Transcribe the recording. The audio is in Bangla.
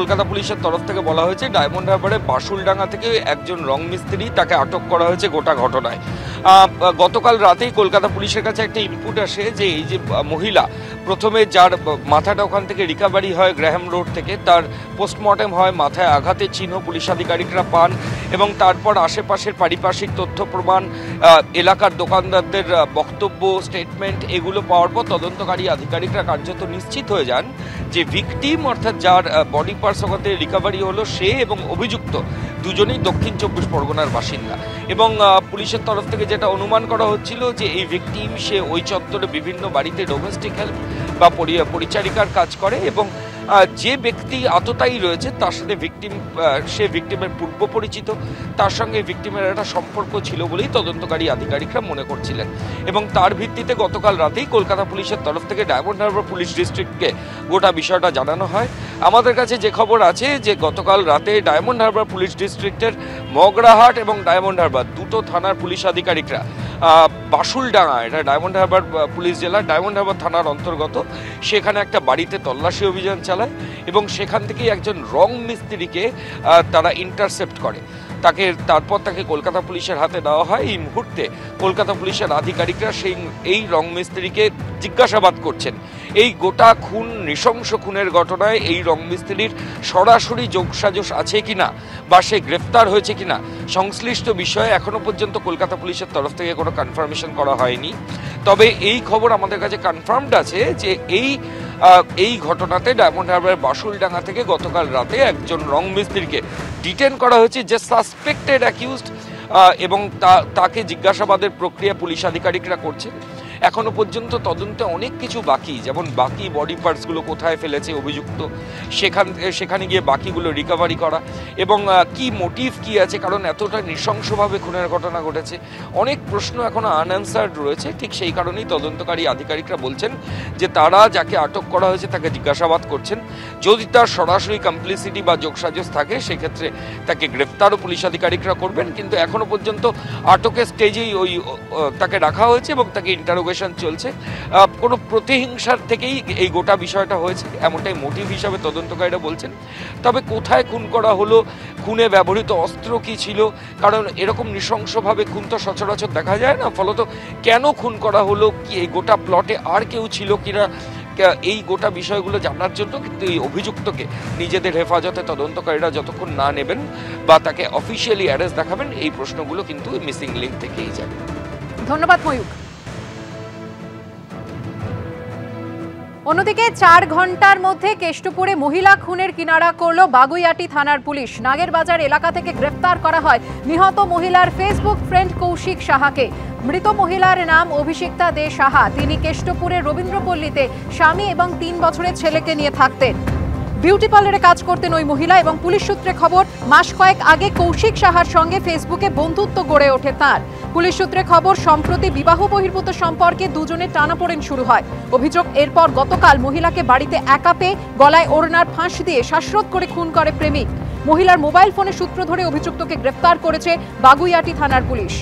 কলকাতা পুলিশের তরফ থেকে বলা হয়েছে ডায়মন্ড হারবারে বাসুলডাঙ্গা থেকে একজন রং মিস্ত্রি, তাকে আটক করা হয়েছে গোটা ঘটনায়। গতকাল রাতেই কলকাতা পুলিশের কাছে একটা ইনপুট আসে যে এই যে মহিলা প্রথমে যার মাথাটা ওখান থেকে রিকভারি হয় গ্র্যাহাম রোড থেকে, তার পোস্টমর্টেম হয়, মাথায় আঘাতের চিহ্ন পুলিশ আধিকারিকরা পান এবং তারপর আশেপাশের পারিপার্শ্বিক তথ্য প্রমাণ, এলাকার দোকানদারদের বক্তব্য, স্টেটমেন্ট এগুলো পাওয়ার পর তদন্তকারী আধিকারিকরা কার্যত নিশ্চিত হয়ে যান যে ভিকটিম অর্থাৎ যার বডি পার্টস ওখান থেকে রিকভারি হলো সে এবং অভিযুক্ত দুজনেই দক্ষিণ 24 পরগনার বাসিন্দা। এবং পুলিশের তরফ থেকে যেটা অনুমান করা হচ্ছিল যে এই ভিকটিম সে ওই চত্বরে বিভিন্ন বাড়িতে ডোমেস্টিক হেল্প বা পরিচারিকার কাজ করে এবং যে ব্যক্তি আততায়ী রয়েছে তার সাথে সে ভিকটিমের পূর্ব পরিচিত, তার সঙ্গে ভিকটিমের একটা সম্পর্ক ছিল বলেই তদন্তকারী আধিকারিকরা মনে করছিলেন এবং তার ভিত্তিতে গতকাল রাতেই কলকাতা পুলিশের তরফ থেকে ডায়মন্ড হারবার পুলিশ ডিস্ট্রিক্টকে গোটা বিষয়টা জানানো হয়। আমাদের কাছে যে খবর আছে যে গতকাল রাতে ডায়মন্ড হারবার পুলিশ ডিস্ট্রিক্টের মগরাহাট এবং ডায়মন্ড হারবার দুটো থানার পুলিশ আধিকারিকরা বাসুলডাঙ্গা, এটা ডায়মন্ড হারবার পুলিশ জেলা ডায়মন্ড হারবার থানার অন্তর্গত, সেখানে একটা বাড়িতে তল্লাশি অভিযান চালায় এবং সেখান থেকেই একজন রং মিস্ত্রিকে তারা ইন্টারসেপ্ট করে। তারপর তাকে কলকাতা পুলিশের হাতে দেওয়া হয়। এই মুহূর্তে কলকাতা পুলিশের আধিকারিকরা এই রং মিস্ত্রিকে জিজ্ঞাসাবাদ করছেন। এই গোটা খুন, নৃশংস খুনের ঘটনায় এই রং মিস্ত্রির সরাসরি যোগসাজশ আছে কিনা বা সে গ্রেফতার হয়েছে কিনা সংশ্লিষ্ট বিষয়ে এখনো পর্যন্ত কলকাতা পুলিশের তরফ থেকে কোনো কনফার্মেশন করা হয়নি। তবে এই খবর আমাদের কাছে কনফার্মড আছে যে এই ঘটনাতে ডায়মন্ড হারবার বাসুলডাঙ্গা থেকে গতকাল রাতে একজন রং মিস্ত্রিকে ডিটেন করা হয়েছে যে সাসপেক্টেড অ্যাকিউজড এবং তাকে জিজ্ঞাসাবাদের প্রক্রিয়া পুলিশ আধিকারিকরা করছেন। এখনো পর্যন্ত তদন্তে অনেক কিছু বাকি, যেমন বাকি বডি পার্টসগুলো কোথায় ফেলেছে অভিযুক্ত, সেখানে গিয়ে বাকিগুলো রিকভারি করা এবং কি মোটিভ কি আছে, কারণ এতটা নৃশংসভাবে খুনের ঘটনা ঘটেছে, অনেক প্রশ্ন এখনো আনঅ্যান্সার্ড রয়েছে। ঠিক সেই কারণেই তদন্তকারী আধিকারিকরা বলছেন যে তারা যাকে আটক করা হয়েছে তাকে জিজ্ঞাসাবাদ করছেন। যদি তার সরাসরি কমপ্লিসিটি বা যোগসাজশ থাকে সেক্ষেত্রে তাকে গ্রেফতারও পুলিশ আধিকারিকরা করবেন, কিন্তু এখনো পর্যন্ত আটকের স্টেজেই তাকে রাখা হয়েছে এবং তাকে ইন্টারোগেশন চলছে। কোনো প্রতিহিংসার থেকেই এই গোটা বিষয়টা হয়েছে এমনটাই মোটিভ হিসাবে তদন্তকারীরা বলছেন। তবে কোথায় খুন করা হলো, খুনে ব্যবহৃত অস্ত্র কি ছিল, কারণ এরকম নৃশংসভাবে খুন তো সচরাচর দেখা যায় না, ফলত কেন খুন করা হলো, কি এই গোটা প্লটে আর কেউ ছিল কিনা, এই গোটা বিষয়গুলো জানার জন্য কিন্তু এই অভিযুক্তকে নিজেদের হেফাজতে তদন্তকারীরা যতক্ষণ না নেবেন বা তাকে অফিসিয়ালি অ্যারেস্ট দেখাবেন, এই প্রশ্নগুলো কিন্তু মিসিং লিঙ্ক থেকেই যাবে। ধন্যবাদ ময়ূক। অন্যদিকে 4 ঘন্টার মধ্যে কেষ্টপুরে মহিলা খুনের কিনারা করলো বাগুইআটি থানার পুলিশ। নাগেরবাজার এলাকা থেকে গ্রেফতার করা হয় নিহত মহিলার ফেসবুক ফ্রেন্ড কৌশিক সাহাকে। মৃত মহিলার নাম অভিষিক্তা দে সাহা। তিনি কেষ্টপুরের রবীন্দ্রপল্লীতে স্বামী এবং 3 বছরের ছেলেকে নিয়ে থাকতেন। বিউটি পার্লারে কাজ করতেন ওই মহিলা এবং পুলিশ সূত্রে খবর মাস কয়েক আগে কৌশিক সাহার সঙ্গে ফেসবুকে বন্ধুত্ব গড়ে ওঠে তাঁর। পুলিশ সূত্রে খবর সম্প্রতি বিবাহ বহির্ভূত সম্পর্কে দুজনের টানাপোড়েন শুরু হয়। অভিযোগ এরপর গতকাল মহিলাকে বাড়িতে একা পেয়ে গলায় ওড়নার ফাঁস দিয়ে শ্বাসরোধ করে খুন করে প্রেমিক। মহিলার মোবাইল ফোনে সূত্র ধরে অভিযুক্তকে গ্রেফতার করেছে বাগুইআটি থানার পুলিশ।